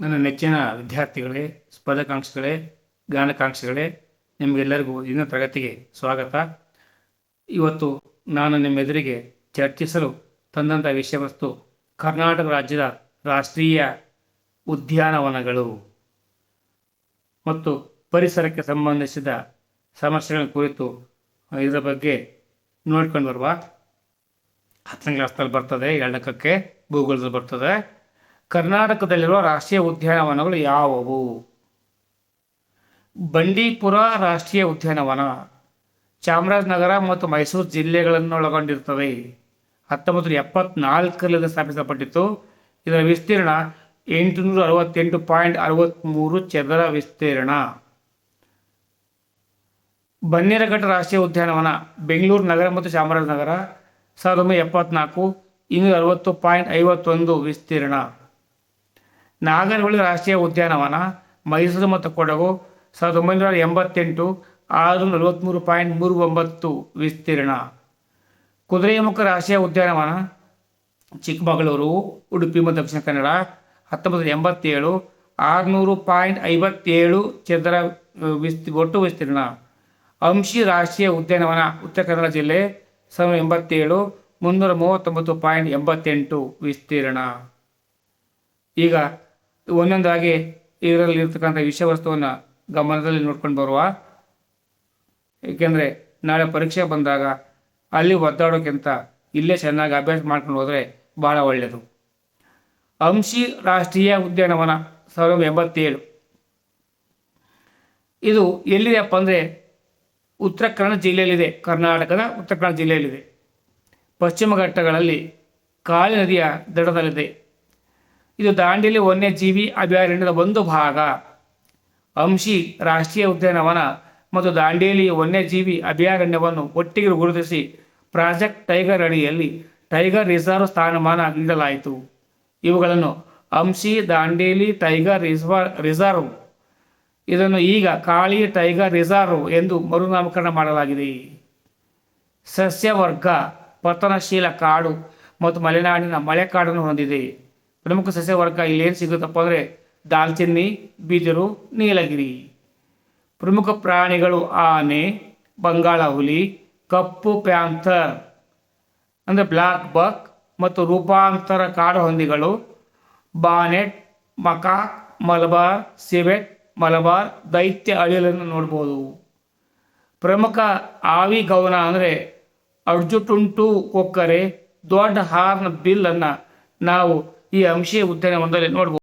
ನನ್ನ ನೆಚ್ಚಿನ ವಿದ್ಯಾರ್ಥಿಗಳೇ, ಸ್ಪರ್ಧಾಕಾಂಕ್ಷಿಗಳೇ, ಜ್ಞಾನಕಾಂಕ್ಷಿಗಳೇ, ನಿಮಗೆಲ್ಲರಿಗೂ ಇಂದಿನ ತರಗತಿಗೆ ಸ್ವಾಗತ. ಇವತ್ತು ನಾನು ನಿಮ್ಮೆದುರಿಗೆ ಚರ್ಚಿಸಲು ತಂದಂಥ ವಿಷಯ ವಸ್ತು ಕರ್ನಾಟಕ ರಾಜ್ಯದ ರಾಷ್ಟ್ರೀಯ ಉದ್ಯಾನವನಗಳು ಮತ್ತು ಪರಿಸರಕ್ಕೆ ಸಂಬಂಧಿಸಿದ ಸಮಸ್ಯೆಗಳ ಕುರಿತು ಇದರ ಬಗ್ಗೆ ನೋಡ್ಕೊಂಡು ಬರುವ. 10ನೇ ಕ್ಲಾಸ್ನಲ್ಲಿ ಬರ್ತದೆ, 2ಕ್ಕೆ ಭೂಗೋಳದಲ್ಲಿ ಬರ್ತದೆ. ಕರ್ನಾಟಕದಲ್ಲಿರುವ ರಾಷ್ಟ್ರೀಯ ಉದ್ಯಾನವನಗಳು ಯಾವುವು? ಬಂಡೀಪುರ ರಾಷ್ಟ್ರೀಯ ಉದ್ಯಾನವನ ಚಾಮರಾಜನಗರ ಮತ್ತು ಮೈಸೂರು ಜಿಲ್ಲೆಗಳನ್ನು ಒಳಗೊಂಡಿರುತ್ತದೆ. 1974ರಲ್ಲಿ ಸ್ಥಾಪಿಸಲ್ಪಟ್ಟಿತ್ತು. ಇದರ ವಿಸ್ತೀರ್ಣ 868.63 ಚದರ ವಿಸ್ತೀರ್ಣ. ಬನ್ನೇರಘಟ್ಟ ರಾಷ್ಟ್ರೀಯ ಉದ್ಯಾನವನ ಬೆಂಗಳೂರು ನಗರ ಮತ್ತು ಚಾಮರಾಜನಗರ 1974 260.51 ವಿಸ್ತೀರ್ಣ. ನಾಗರಹೊಳೆ ರಾಷ್ಟ್ರೀಯ ಉದ್ಯಾನವನ ಮೈಸೂರು ಮತ್ತು ಕೊಡಗು 1988 643.39 ವಿಸ್ತೀರ್ಣ. ಕುದುರೆಮುಖ ರಾಷ್ಟ್ರೀಯ ಉದ್ಯಾನವನ ಚಿಕ್ಕಮಗಳೂರು, ಉಡುಪಿ ಮತ್ತು ದಕ್ಷಿಣ ಕನ್ನಡ 1987 600.57 ಚದರ ಒಟ್ಟು ವಿಸ್ತೀರ್ಣ. ಅಂಶಿ ರಾಷ್ಟ್ರೀಯ ಉದ್ಯಾನವನ ಉತ್ತರ ಕನ್ನಡ ಜಿಲ್ಲೆ 1987 339.88 ವಿಸ್ತೀರ್ಣ. ಈಗ ಒಂದೊಂದಾಗಿ ಇದರಲ್ಲಿ ಇರ್ತಕ್ಕಂಥ ವಿಷಯ ವಸ್ತುವನ್ನು ಗಮನದಲ್ಲಿ ನೋಡ್ಕೊಂಡು ಬರುವ, ಏಕೆಂದರೆ ನಾಳೆ ಪರೀಕ್ಷೆ ಬಂದಾಗ ಅಲ್ಲಿ ಒದ್ದಾಡೋಕ್ಕಿಂತ ಇಲ್ಲೇ ಚೆನ್ನಾಗಿ ಅಭ್ಯಾಸ ಮಾಡ್ಕೊಂಡು ಹೋದರೆ ಭಾಳ ಒಳ್ಳೆಯದು. ಅಂಶಿ ರಾಷ್ಟ್ರೀಯ ಉದ್ಯಾನವನ 1987 ಇದು ಎಲ್ಲಿದೆಯಪ್ಪ ಅಂದರೆ ಉತ್ತರ ಕನ್ನಡ ಜಿಲ್ಲೆಯಲ್ಲಿದೆ. ಕರ್ನಾಟಕದ ಉತ್ತರ ಕನ್ನಡ ಜಿಲ್ಲೆಯಲ್ಲಿದೆ. ಪಶ್ಚಿಮ ಘಟ್ಟಗಳಲ್ಲಿ ಕಾಳಿ ನದಿಯ ದಡದಲ್ಲಿದೆ. ಇದು ದಾಂಡೇಲಿ ವನ್ಯಜೀವಿ ಅಭಯಾರಣ್ಯದ ಒಂದು ಭಾಗ. ಅಂಶಿ ರಾಷ್ಟ್ರೀಯ ಉದ್ಯಾನವನ ಮತ್ತು ದಾಂಡೇಲಿ ವನ್ಯಜೀವಿ ಅಭಯಾರಣ್ಯವನ್ನು ಒಟ್ಟಿಗೆ ಗುರುತಿಸಿ ಪ್ರಾಜೆಕ್ಟ್ ಟೈಗರ್ ಅಡಿಯಲ್ಲಿ ಟೈಗರ್ ರಿಸರ್ವ್ ಸ್ಥಾನಮಾನ ನೀಡಲಾಯಿತು. ಇವುಗಳನ್ನು ಅಂಶಿ ದಾಂಡೇಲಿ ಟೈಗರ್ ರಿಸರ್ವ್ ಇದನ್ನು ಈಗ ಕಾಳಿ ಟೈಗರ್ ರಿಸರ್ವ್ ಎಂದು ಮರುನಾಮಕರಣ ಮಾಡಲಾಗಿದೆ. ಸಸ್ಯವರ್ಗ ಪತನಶೀಲ ಕಾಡು ಮತ್ತು ಮಲೆನಾಡಿನ ಮಳೆಕಾಡನ್ನು ಹೊಂದಿದೆ. ಪ್ರಮುಖ ಸಸ್ಯವರ್ಗ ಇಲ್ಲೇನು ಸಿಗುತ್ತಪ್ಪ ಅಂದರೆ ದಾಲ್ಚಿನ್ನಿ, ಬಿದಿರು, ನೀಲಗಿರಿ. ಪ್ರಮುಖ ಪ್ರಾಣಿಗಳು ಆನೆ, ಬಂಗಾಳ ಹುಲಿ, ಕಪ್ಪು ಪ್ಯಾಂಥರ್ ಅಂದರೆ ಬ್ಲ್ಯಾಕ್ ಬಕ್ ಮತ್ತು ರೂಪಾಂತರ ಕಾಡು ಹಂದಿಗಳು, bonnet, macaque, Malabar civet, Malabar ದೈತ್ಯ ಅಳಿಲನ್ನು ನೋಡ್ಬೋದು. ಪ್ರಮುಖ ಆವಿ ಗೌನ ಅಂದರೆ ಅರ್ಜುಟುಂಟು ಕೊಕ್ಕರೆ, ದೊಡ್ಡ ಹಾರ್ನ್ ಬಿಲ್ ಅನ್ನು ನಾವು ಈ ಅಂಶಿ ಉದ್ಯಾನವನದಲ್ಲಿ ನೋಡ್ಬೋದು.